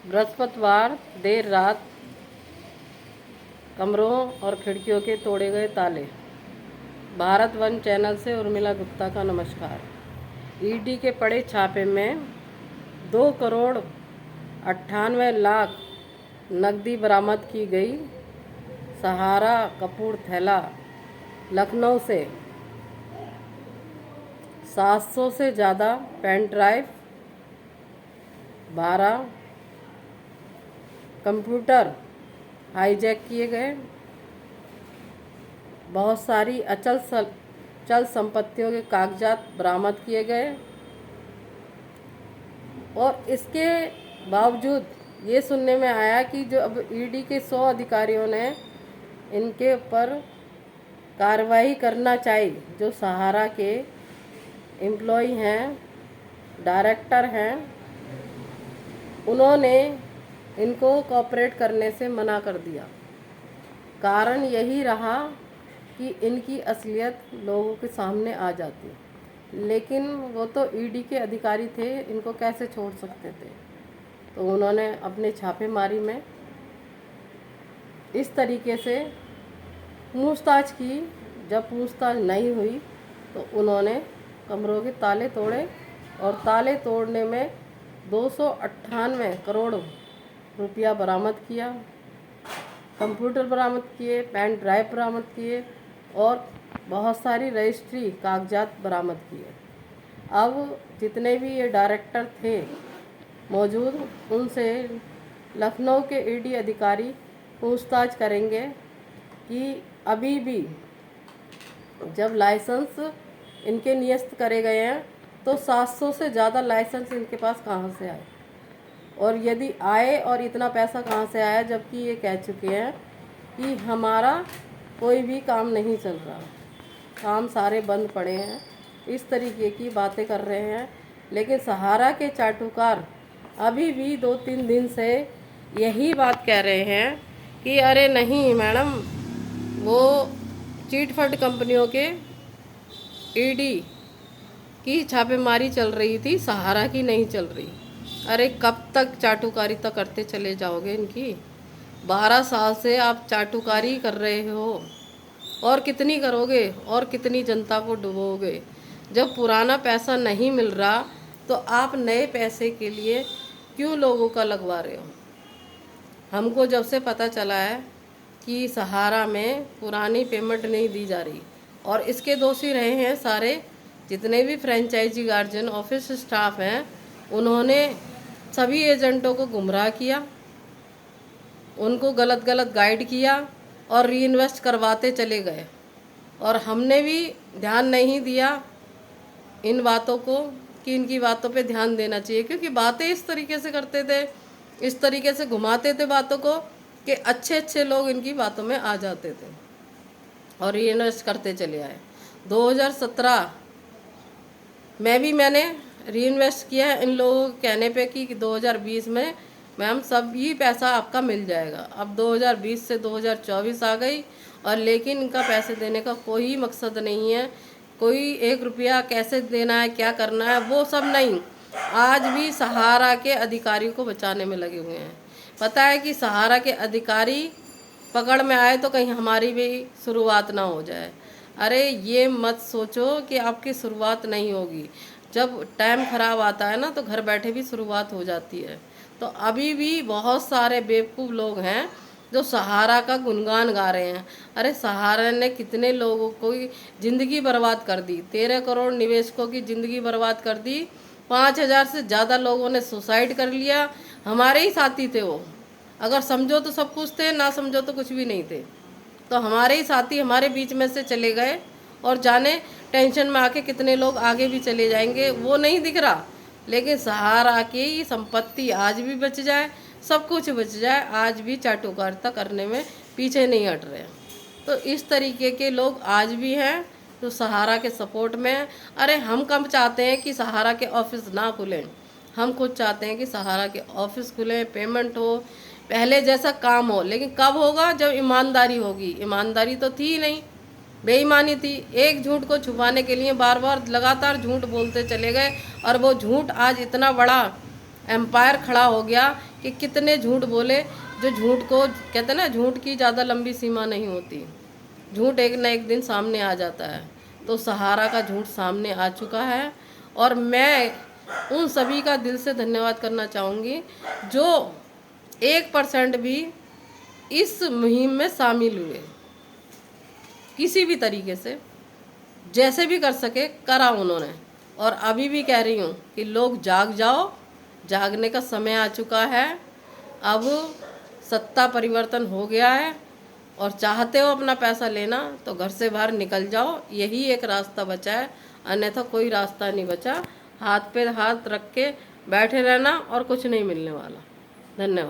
बृहस्पतिवार देर रात कमरों और खिड़कियों के तोड़े गए ताले। भारत वन चैनल से उर्मिला गुप्ता का नमस्कार। ईडी के पड़े छापे में 2,98,00,000 नकदी बरामद की गई। सहारा कपूरथला लखनऊ से 700 से ज़्यादा पेन ड्राइव, 12 कंप्यूटर हाईजैक किए गए। बहुत सारी चल संपत्तियों के कागजात बरामद किए गए और इसके बावजूद ये सुनने में आया कि जो अब ईडी के 100 अधिकारियों ने इनके ऊपर कार्रवाई करना चाहिए। जो सहारा के एम्प्लॉय हैं, डायरेक्टर हैं, उन्होंने इनको कोऑपरेट करने से मना कर दिया। कारण यही रहा कि इनकी असलियत लोगों के सामने आ जाती, लेकिन वो तो ईडी के अधिकारी थे, इनको कैसे छोड़ सकते थे। तो उन्होंने अपने छापेमारी में इस तरीके से पूछताछ की। जब पूछताछ नहीं हुई तो उन्होंने कमरों के ताले तोड़े और ताले तोड़ने में 298 करोड़ रुपया बरामद किया। कंप्यूटर बरामद किए, पेन ड्राइव बरामद किए और बहुत सारी रजिस्ट्री कागजात बरामद किए। अब जितने भी ये डायरेक्टर थे मौजूद, उनसे लखनऊ के ईडी अधिकारी पूछताछ करेंगे कि अभी भी जब लाइसेंस इनके नियस्त करे गए हैं तो 700 से ज़्यादा लाइसेंस इनके पास कहाँ से आए, और यदि आए और इतना पैसा कहाँ से आया, जबकि ये कह चुके हैं कि हमारा कोई भी काम नहीं चल रहा, काम सारे बंद पड़े हैं। इस तरीके की बातें कर रहे हैं। लेकिन सहारा के चाटुकार अभी भी 2-3 दिन से यही बात कह रहे हैं कि अरे नहीं मैडम, वो चीट फंड कंपनियों के ईडी की छापेमारी चल रही थी, सहारा की नहीं चल रही। अरे कब तक चाटुकारिता करते चले जाओगे इनकी? 12 साल से आप चाटुकारी कर रहे हो, और कितनी करोगे और कितनी जनता को डुबोगे? जब पुराना पैसा नहीं मिल रहा तो आप नए पैसे के लिए क्यों लोगों का लगवा रहे हो? हमको जब से पता चला है कि सहारा में पुरानी पेमेंट नहीं दी जा रही, और इसके दोषी रहे हैं सारे जितने भी फ्रेंचाइजी गार्जियन ऑफिस स्टाफ हैं, उन्होंने सभी एजेंटों को गुमराह किया, उनको गलत गाइड किया और रीइन्वेस्ट करवाते चले गए। और हमने भी ध्यान नहीं दिया इन बातों को कि इनकी बातों पे ध्यान देना चाहिए, क्योंकि बातें इस तरीके से करते थे, इस तरीके से घुमाते थे बातों को कि अच्छे लोग इनकी बातों में आ जाते थे और रीइन्वेस्ट करते चले आए। 2017 में भी मैंने रीइन्वेस्ट किया है इन लोगों के कहने पे कि 2020 में मैम सभी पैसा आपका मिल जाएगा। अब 2020 से 2024 आ गई और लेकिन इनका पैसे देने का कोई मकसद नहीं है। कोई 1 रुपया कैसे देना है, क्या करना है, वो सब नहीं। आज भी सहारा के अधिकारी को बचाने में लगे हुए हैं। पता है कि सहारा के अधिकारी पकड़ में आए तो कहीं हमारी भी शुरुआत ना हो जाए। अरे ये मत सोचो कि आपकी शुरुआत नहीं होगी। जब टाइम ख़राब आता है ना तो घर बैठे भी शुरुआत हो जाती है। तो अभी भी बहुत सारे बेवकूफ़ लोग हैं जो सहारा का गुणगान गा रहे हैं। अरे सहारा ने कितने लोगों को ज़िंदगी बर्बाद कर दी, 13 करोड़ निवेशकों की ज़िंदगी बर्बाद कर दी। 5,000 से ज़्यादा लोगों ने सुसाइड कर लिया। हमारे ही साथी थे वो। अगर समझो तो सब कुछ थे, ना समझो तो कुछ भी नहीं थे। तो हमारे ही साथी हमारे बीच में से चले गए, और जाने टेंशन में आके कितने लोग आगे भी चले जाएंगे, वो नहीं दिख रहा। लेकिन सहारा की संपत्ति आज भी बच जाए, सब कुछ बच जाए, आज भी चाटुकारिता करने में पीछे नहीं हट रहे। तो इस तरीके के लोग आज भी हैं जो सहारा के सपोर्ट में हैं। अरे हम कब चाहते हैं कि सहारा के ऑफिस ना खुलें? हम खुद चाहते हैं कि सहारा के ऑफिस खुलें, पेमेंट हो, पहले जैसा काम हो। लेकिन कब होगा? जब ईमानदारी होगी। ईमानदारी तो थी ही नहीं, बेईमानी थी। एक झूठ को छुपाने के लिए बार बार लगातार झूठ बोलते चले गए, और वो झूठ आज इतना बड़ा एम्पायर खड़ा हो गया कि कितने झूठ बोले, जो झूठ को कहते हैं ना, झूठ की ज़्यादा लंबी सीमा नहीं होती, झूठ एक न एक दिन सामने आ जाता है। तो सहारा का झूठ सामने आ चुका है और मैं उन सभी का दिल से धन्यवाद करना चाहूँगी जो 1% भी इस मुहिम में शामिल हुए, किसी भी तरीके से जैसे भी कर सके करा उन्होंने। और अभी भी कह रही हूँ कि लोग जाग जाओ, जागने का समय आ चुका है। अब सत्ता परिवर्तन हो गया है और चाहते हो अपना पैसा लेना तो घर से बाहर निकल जाओ, यही एक रास्ता बचा है, अन्यथा कोई रास्ता नहीं बचा। हाथ पे हाथ रख के बैठे रहना और कुछ नहीं मिलने वाला। धन्यवाद।